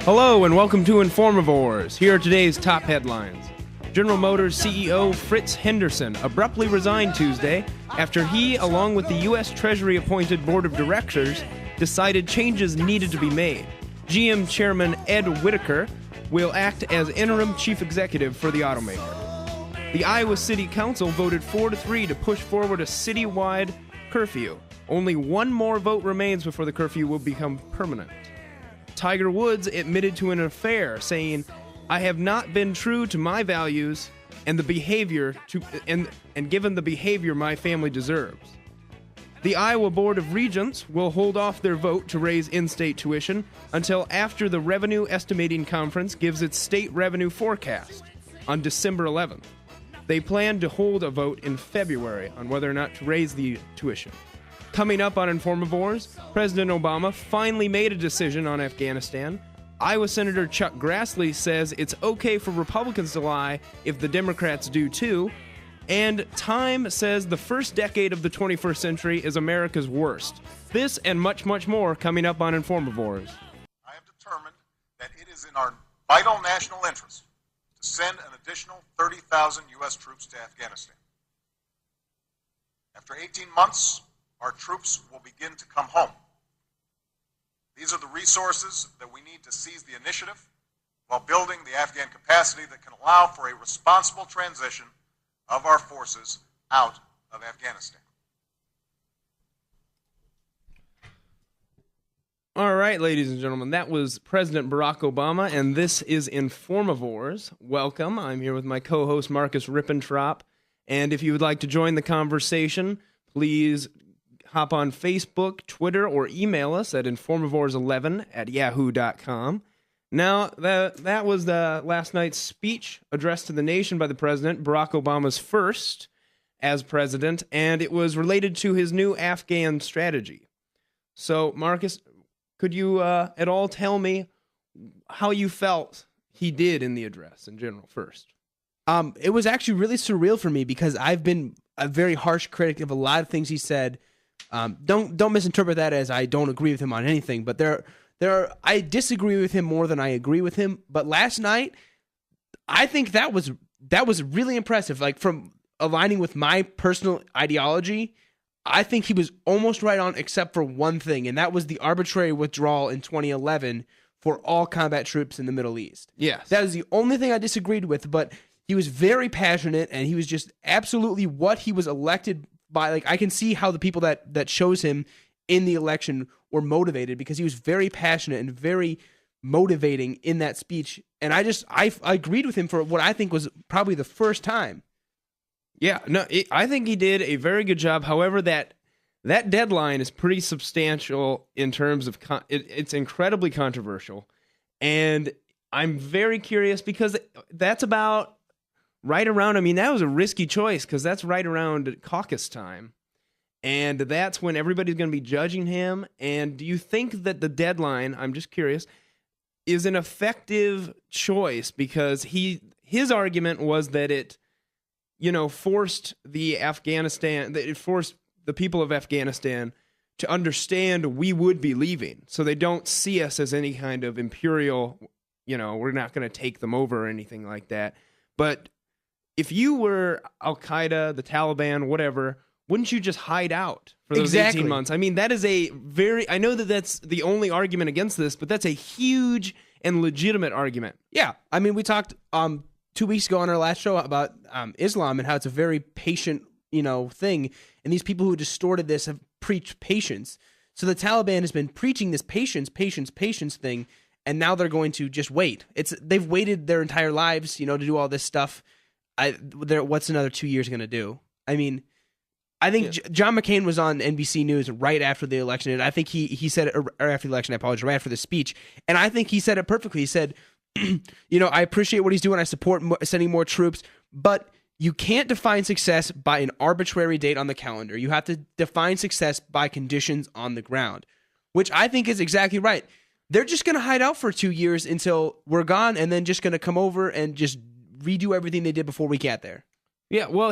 Hello and welcome to Informavores. Here are today's top headlines. General Motors CEO Fritz Henderson abruptly resigned Tuesday after he, along with the U.S. Treasury-appointed Board of Directors, decided changes needed to be made. GM Chairman Ed Whitaker will act as interim chief executive for the automaker. The Iowa City Council voted 4-3 to push forward a citywide curfew. Only one more vote remains before the curfew will become permanent. Tiger Woods admitted to an affair, saying, "I have not been true to my values and the behavior and given the behavior my family deserves." The Iowa Board of Regents will hold off their vote to raise in-state tuition until after the Revenue Estimating Conference gives its state revenue forecast on December 11th. They plan to hold a vote in February on whether or not to raise the tuition. Coming up on Informavores, President Obama finally made a decision on Afghanistan. Iowa Senator Chuck Grassley says it's okay for Republicans to lie if the Democrats do too. And Time says the first decade of the 21st century is America's worst. This and much, much more coming up on Informavores. I have determined that it is in our vital national interest to send an additional 30,000 U.S. troops to Afghanistan. After 18 months, our troops will begin to come home. These are the resources that we need to seize the initiative while building the Afghan capacity that can allow for a responsible transition of our forces out of Afghanistan. All right, ladies and gentlemen, that was President Barack Obama, and this is Informavores. Welcome. I'm here with my co-host, Marcus Rippentrop, and if you would like to join the conversation, please hop on Facebook, Twitter, or email us at informavores11@yahoo.com. Now, that was the last night's speech addressed to the nation by the president, Barack Obama's first as president, and it was related to his new Afghan strategy. So, Marcus, could you at all tell me how you felt he did in the address in general first? It was actually really surreal for me because I've been a very harsh critic of a lot of things he said. Don't misinterpret that as I don't agree with him on anything, but I disagree with him more than I agree with him. But last night, I think that was really impressive. Like, from aligning with my personal ideology, I think he was almost right on, except for one thing, and that was the arbitrary withdrawal in 2011 for all combat troops in the Middle East. Yes. That is the only thing I disagreed with, but he was very passionate, and he was just absolutely what he was elected by. Like, I can see how the people that chose him in the election were motivated, because he was very passionate and very motivating in that speech. And I agreed with him for what I think was probably the first time. Yeah, no, I think he did a very good job. However, that deadline is pretty substantial in terms of it's incredibly controversial, and I'm very curious because that's about right around. I mean, that was a risky choice because that's right around caucus time, and that's when everybody's going to be judging him. And do you think that the deadline, I'm just curious, is an effective choice? Because his argument was that it, forced it forced the people of Afghanistan to understand we would be leaving, so they don't see us as any kind of imperial, we're not going to take them over or anything like that. But if you were Al-Qaeda, the Taliban, whatever, wouldn't you just hide out for those 18 months? I mean, that is I know that that's the only argument against this, but that's a huge and legitimate argument. Yeah. I mean, we talked 2 weeks ago on our last show about Islam and how it's a very patient, thing. And these people who distorted this have preached patience. So the Taliban has been preaching this patience thing, and now they're going to just wait. They've waited their entire lives, to do all this stuff. What's another 2 years going to do? I mean, I think John McCain was on NBC News right after the election, and I think he said it, or after the election, I apologize, right after the speech, and I think he said it perfectly. He said, I appreciate what he's doing, I support sending more troops, but you can't define success by an arbitrary date on the calendar. You have to define success by conditions on the ground, which I think is exactly right. They're just going to hide out for 2 years until we're gone, and then just going to come over and just redo everything they did before we get there. Yeah, well,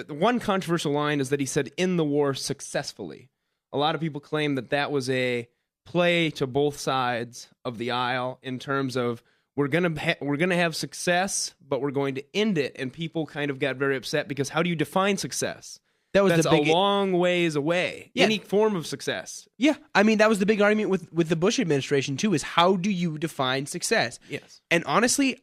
one controversial line is that he said, "in the war successfully." A lot of people claim that was a play to both sides of the aisle in terms of we're gonna have success, but we're going to end it, and people kind of got very upset because how do you define success? That's a long ways away. Yeah. Any form of success. Yeah, I mean, that was the big argument with the Bush administration too, is how do you define success? Yes. And honestly,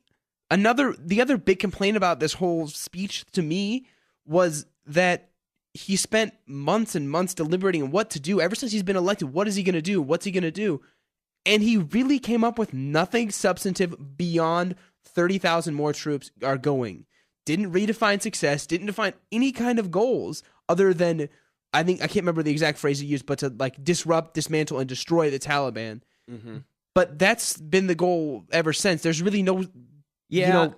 the other big complaint about this whole speech to me was that he spent months and months deliberating on what to do. Ever since he's been elected, what is he going to do? What's he going to do? And he really came up with nothing substantive beyond 30,000 more troops are going. Didn't redefine success, didn't define any kind of goals other than, I can't remember the exact phrase he used, but to like disrupt, dismantle, and destroy the Taliban. Mm-hmm. But that's been the goal ever since. There's really no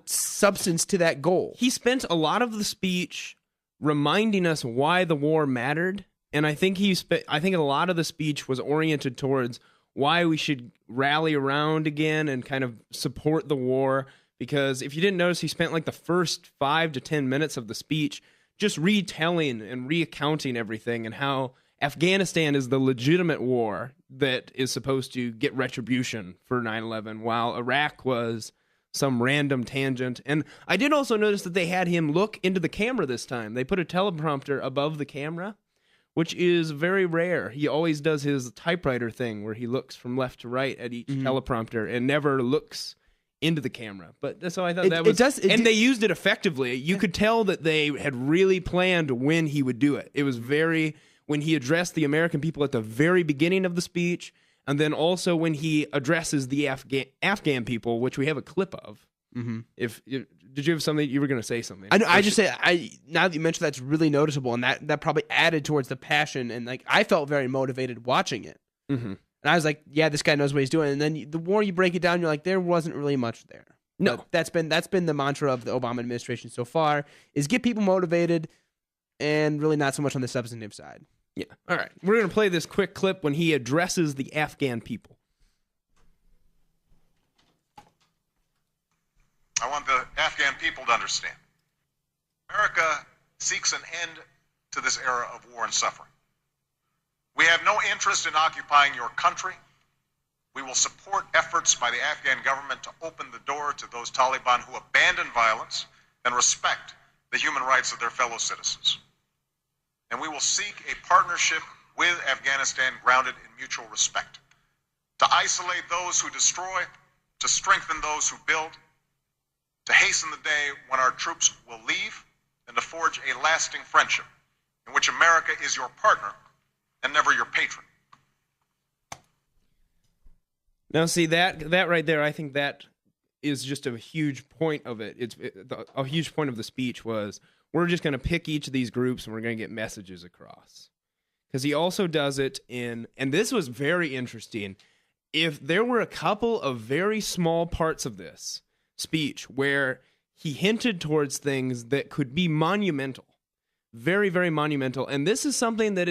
substance to that goal. He spent a lot of the speech reminding us why the war mattered, and I think a lot of the speech was oriented towards why we should rally around again and kind of support the war. Because if you didn't notice, he spent like the first 5 to 10 minutes of the speech just retelling and recounting everything and how Afghanistan is the legitimate war that is supposed to get retribution for 9/11, while Iraq was some random tangent. And I did also notice that they had him look into the camera this time. They put a teleprompter above the camera, which is very rare. He always does his typewriter thing where he looks from left to right at each teleprompter and never looks into the camera. But so I thought they used it effectively. You could tell that they had really planned when he would do it. It was when he addressed the American people at the very beginning of the speech, and then also when he addresses the Afghan people, which we have a clip of. Mm-hmm. Did you have something you were going to say? Something? Now that you mentioned that's really noticeable, and that probably added towards the passion. And like I felt very motivated watching it, and I was like, yeah, this guy knows what he's doing. And then the more you break it down, you're like, there wasn't really much there. No, but that's been the mantra of the Obama administration so far: is get people motivated, and really not so much on the substantive side. Yeah. All right, we're going to play this quick clip when he addresses the Afghan people. I want the Afghan people to understand. America seeks an end to this era of war and suffering. We have no interest in occupying your country. We will support efforts by the Afghan government to open the door to those Taliban who abandon violence and respect the human rights of their fellow citizens. And we will seek a partnership with Afghanistan grounded in mutual respect, to isolate those who destroy, to strengthen those who build, to hasten the day when our troops will leave, and to forge a lasting friendship in which America is your partner and never your patron. Now, see, that right there, I think that is just a huge point of it. A huge point of the speech was, we're just going to pick each of these groups and we're going to get messages across. Because he also does it and this was very interesting, if there were a couple of very small parts of this speech where he hinted towards things that could be monumental, very, very monumental. And this is something that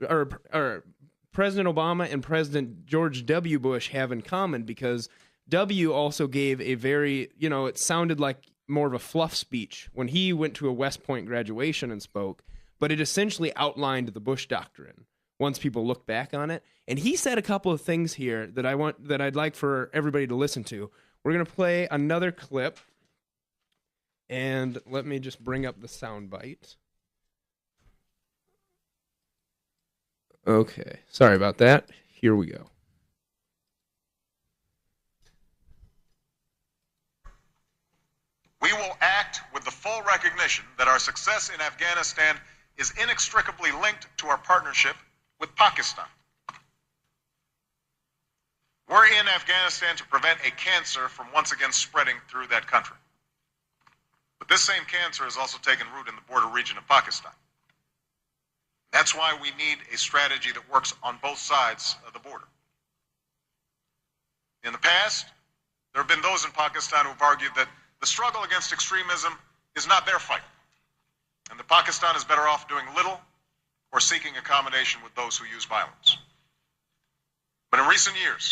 or President Obama and President George W. Bush have in common, because W also gave a very, it sounded like more of a fluff speech when he went to a West Point graduation and spoke, but it essentially outlined the Bush doctrine once people look back on it. And he said a couple of things here that I'd like for everybody to listen to. We're going to play another clip, and let me just bring up the sound bite. Okay, sorry about that. Here we go. We will act with the full recognition that our success in Afghanistan is inextricably linked to our partnership with Pakistan. We're in Afghanistan to prevent a cancer from once again spreading through that country. But this same cancer has also taken root in the border region of Pakistan. That's why we need a strategy that works on both sides of the border. In the past, there have been those in Pakistan who've argued that the struggle against extremism is not their fight, and that Pakistan is better off doing little or seeking accommodation with those who use violence. But in recent years,